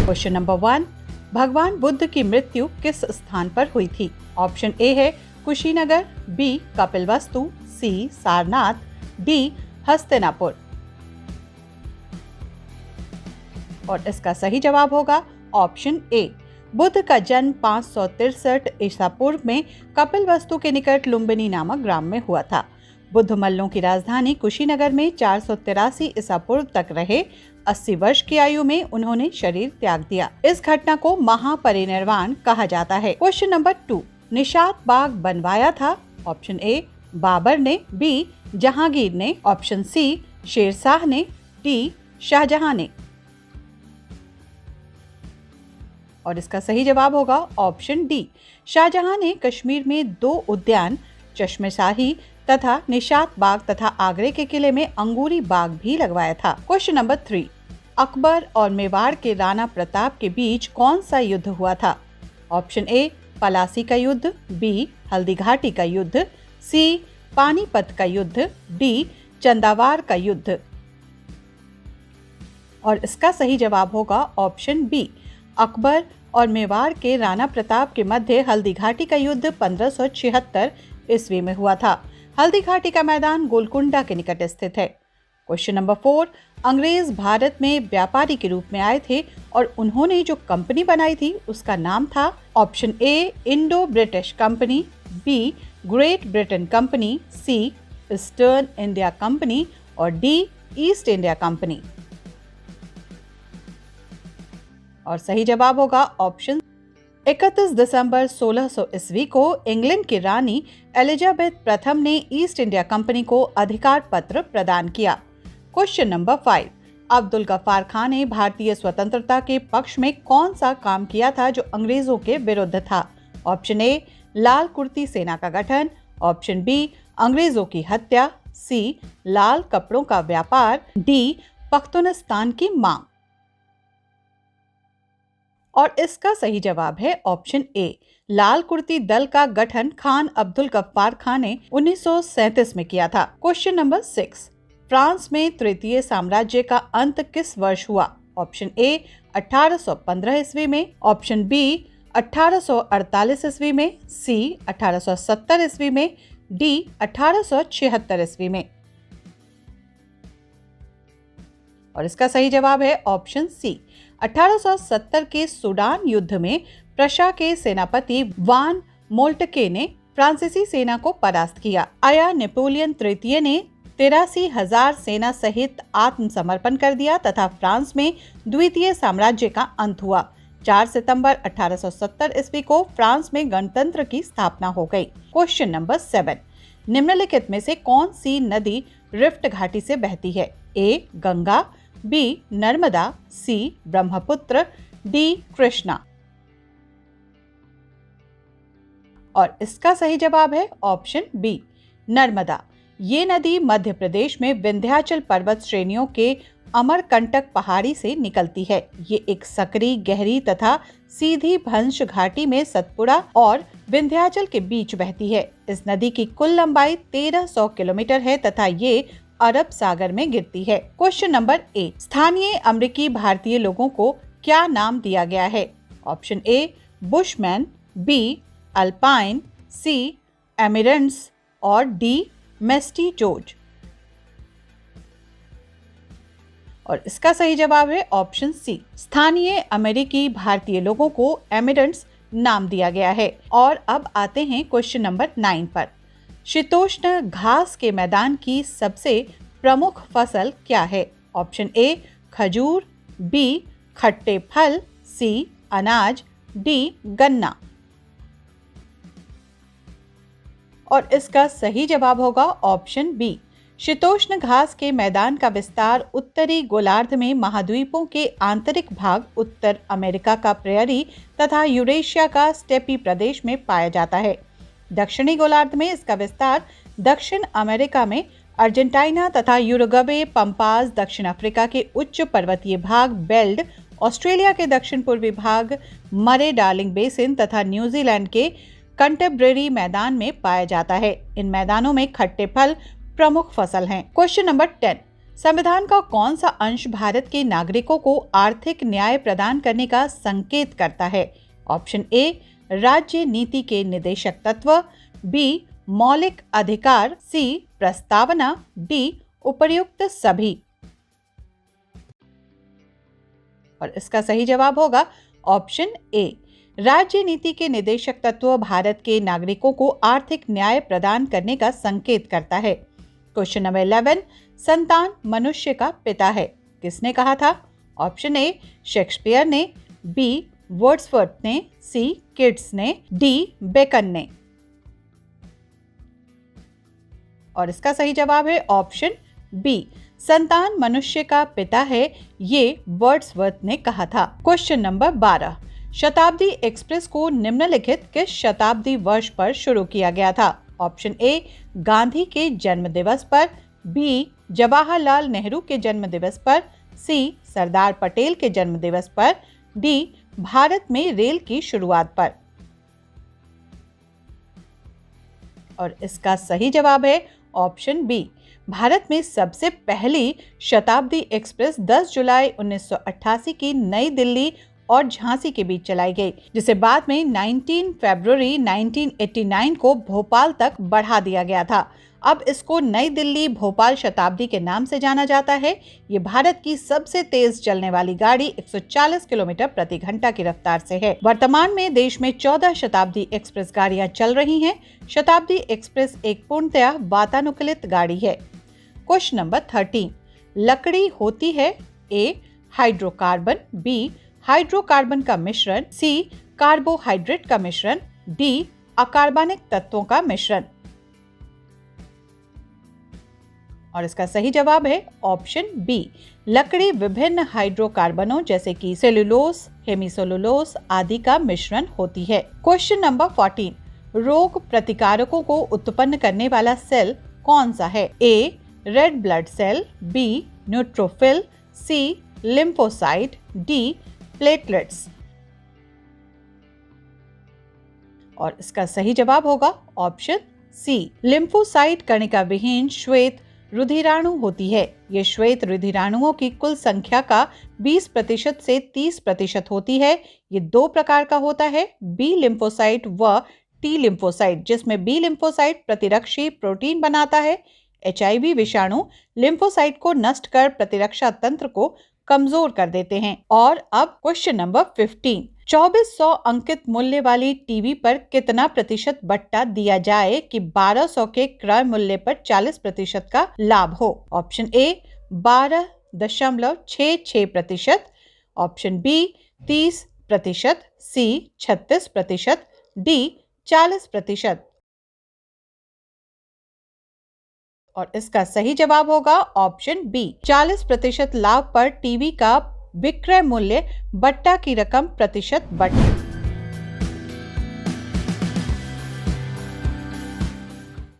Question number 1, भगवान बुद्ध की मृत्यु किस स्थान पर हुई थी? ऑप्शन ए है कुशीनगर, बी कपिलवस्तु, सी सारनाथ, डी हस्तिनापुर। और इसका सही जवाब होगा ऑप्शन ए। बुद्ध का जन्म 563 ईसा पूर्व में कपिलवस्तु के निकट लुम्बिनी नामक ग्राम में हुआ था। बुद्ध मल्लों की राजधानी कुशीनगर में 483 ईसा पूर्व तक रहे। 80 वर्ष की आयु में उन्होंने शरीर त्याग दिया। इस घटना को महापरिनिर्वाण कहा जाता है। क्वेश्चन नंबर 2, निशात बाग बनवाया था? ऑप्शन ए बाबर ने, बी जहांगीर ने, ऑप्शन सी शेरशाह ने, डी शाहजहां ने। और इसका सही जवाब होगा ऑप्शन डी। शाहजहां ने कश्मीर में 2 उद्यान, चश्मे-शाही तथा निशात बाग तथा आगरे के किले में अंगूरी बाग भी लगवाया था। क्वेश्चन नंबर 3, अकबर और मेवाड़ के राणा प्रताप के बीच कौन सा युद्ध हुआ था? ऑप्शन ए पलासी का युद्ध, बी हल्दीघाटी का युद्ध, सी पानीपत का युद्ध, डी चंदावार का युद्ध। और इसका सही जवाब होगा ऑप्शन बी। अकबर और मेवाड़ के राणा प्रताप के मध्य हल्दीघाटी का युद्ध 1576 ईस्वी में हुआ था। हल्दीघाटी का मैदान गोलकुंडा के निकट स्थित है। क्वेश्चन नंबर 4, अंग्रेज भारत में व्यापारी के रूप में आए थे और उन्होंने जो कंपनी बनाई थी उसका नाम था? Option A Indo British company, B Great Britain company, C Eastern India company और डी ईस्ट इंडिया कंपनी। और सही जवाब होगा ऑप्शन 31 दिसंबर 1600 ईस्वी को इंग्लैंड की रानी एलिजाबेथ प्रथम ने ईस्ट इंडिया कंपनी को अधिकार पत्र प्रदान किया। क्वेश्चन नंबर 5, अब्दुल गफ्फार खान ने भारतीय स्वतंत्रता के पक्ष में कौन सा काम किया था जो अंग्रेजों के विरुद्ध था? ऑप्शन ए लाल कुर्ती सेना का गठन, ऑप्शन बी अंग्रेजों की हत्या, सी लाल कपड़ों का व्यापार, डी पख्तूनस्तान की मांग। और इसका सही जवाब है ऑप्शन ए, लाल कुर्ती दल का गठन खान अब्दुल गफ्फार खान ने 1937 में किया था। क्वेश्चन नंबर 6, फ्रांस में तृतीय साम्राज्य का अंत किस वर्ष हुआ? ऑप्शन ए 1815 ईस्वी में, ऑप्शन बी 1848 ईस्वी में, सी 1870 ईस्वी में, डी 1876 ईस्वी में। और इसका सही जवाब है ऑप्शन सी। 1870 के सूडान युद्ध में प्रशा के सेनापति वान मोल्टके ने फ्रांसीसी सेना को परास्त किया। आया नेपोलियन तृतीय ने 83,000 सेना सहित आत्मसमर्पण कर दिया तथा फ्रांस में द्वितीय साम्राज्य का अंत हुआ। 4 सितंबर 1870 ईस्वी को फ्रांस में गणतंत्र की स्थापना हो गई। क्वेश्चन नंबर 7, निम्नलिखित में से कौन सी नदी रिफ्ट घाटी से बहती है? ए गंगा, बी नर्मदा, सी ब्रह्मपुत्र, डी कृष्णा। और इसका सही जवाब है ऑप्शन बी नर्मदा। ये नदी मध्य प्रदेश में विंध्याचल पर्वत श्रेणियों के अमरकंटक पहाड़ी से निकलती है। ये एक सकरी, गहरी तथा सीधी भंश घाटी में सतपुड़ा और विंध्याचल के बीच बहती है। इस नदी की कुल लंबाई 1300 किलोमीटर है तथा ये अरब सागर में गिरती है। क्वेश्चन नंबर 8, स्थानीय अमेरिकी भारतीय लोगों को क्या नाम दिया गया है? Option A bushman, B alpine, C emigrants और डी मेस्टिजोज। और इसका सही जवाब है ऑप्शन सी। स्थानीय अमेरिकी भारतीय लोगों को एमिरेंट्स नाम दिया गया है। और अब आते हैं क्वेश्चन नंबर 9 पर। शीतोष्ण घास के मैदान की सबसे प्रमुख फसल क्या है? ऑप्शन ए खजूर, बी खट्टे फल, सी अनाज, डी गन्ना। और इसका सही जवाब होगा ऑप्शन बी। शीतोष्ण घास के मैदान का विस्तार उत्तरी गोलार्ध में महाद्वीपों के आंतरिक भाग, उत्तर अमेरिका का प्रेयरी तथा यूरेशिया का स्टेपी प्रदेश में पाया जाता है। दक्षिणी गोलार्ध में इसका विस्तार दक्षिण अमेरिका में अर्जेंटीना तथा यूरुग्वे, पंपास, दक्षिण अफ्रीका के उच्च पर्वतीय भाग, बेल्ट, ऑस्ट्रेलिया के दक्षिण पूर्वी भाग, मरे डार्लिंग बेसिन तथा न्यूजीलैंड के कंटेम्परेरी मैदान में पाया जाता है। इन मैदानों में खट्टे फल प्रमुख फसल हैं। क्वेश्चन नंबर 10, संविधान का कौन सा अंश भारत के नागरिकों को आर्थिक न्याय प्रदान करने का संकेत करता है? ऑप्शन ए राज्य नीति के निदेशक तत्व, बी मौलिक अधिकार, सी प्रस्तावना, डी उपर्युक्त सभी। और इसका सही जवाब होगा ऑप्शन ए। राज्य नीति के निदेशक तत्व भारत के नागरिकों को आर्थिक न्याय प्रदान करने का संकेत करता है। क्वेश्चन नंबर 11, संतान मनुष्य का पिता है, किसने कहा था? ऑप्शन ए शेक्सपियर ने, बी वर्ड्सवर्थ ने, सी किट्स ने, डी बेकन ने। और इसका सही जवाब है ऑप्शन बी, संतान मनुष्य का पिता है, ये वर्ड्सवर्थ ने कहा था। क्वेश्चन नंबर 12, शताब्दी एक्सप्रेस को निम्नलिखित किस शताब्दी वर्ष पर शुरू किया गया था? ऑप्शन ए गांधी के जन्म दिवस पर, बी जवाहरलाल नेहरू के जन्म दिवस पर, सी सरदार पटेल के जन्म दिवस पर, डी भारत में रेल की शुरुआत पर। और इसका सही जवाब है ऑप्शन बी, भारत में सबसे पहली शताब्दी एक्सप्रेस 10 जुलाई 1988 की नई दिल्ली और झांसी के बीच चलाई गई, जिसे बाद में 19 फरवरी 1989 को भोपाल तक बढ़ा दिया गया था। अब इसको नई दिल्ली भोपाल शताब्दी के नाम से जाना जाता है। ये भारत की सबसे तेज चलने वाली गाड़ी 140 किलोमीटर प्रति घंटा की रफ्तार से है। वर्तमान में देश में 14 शताब्दी एक्सप्रेस गाड़ियां चल रही हैं। शताब्दी एक्सप्रेस एक पूर्णतया वातानुकूलित गाड़ी है। क्वेश्चन नंबर 13, लकड़ी होती है ए हाइड्रोकार्बन, बी हाइड्रोकार्बन का मिश्रण, सी कार्बोहाइड्रेट का मिश्रण, डी अकार्बनिक तत्वों का मिश्रण। और इसका सही जवाब है ऑप्शन बी, लकड़ी विभिन्न हाइड्रोकार्बनों जैसे कि सेलुलोस, हेमीसेलुलोस आदि का मिश्रण होती है। क्वेश्चन नंबर 14, रोग प्रतिकारकों को उत्पन्न करने वाला सेल कौन सा है? A red blood cell, B neutrophil, C lymphocyte, D platelets. और इसका सही जवाब होगा ऑप्शन सी, लिम्फोसाइट कणिका विहीन श्वेत रुधिराणु होती है। ये श्वेत रुधिराणुओं की कुल संख्या का 20% से 30% होती है। ये दो प्रकार का होता है, बी लिम्फोसाइट व टी लिम्फोसाइट, जिसमें बी लिम्फोसाइट प्रतिरक्षी प्रोटीन बनाता है। HIV विषाणु लिम्फोसाइट को नष्ट कर प्रतिरक्षा तंत्र को कमजोर कर देते हैं। और अब क्वेश्चन नंबर 15, 2400 अंकित मूल्य वाली टीवी पर कितना प्रतिशत बट्टा दिया जाए कि 1200 के क्रय मूल्य पर 40% का लाभ हो? Option A 12.66%, option B 30%, C 36%, D 40%। और इसका सही जवाब होगा ऑप्शन बी, 40% लाभ पर टीवी का विक्रय मूल्य बट्टा की रकम प्रतिशत बट्टा।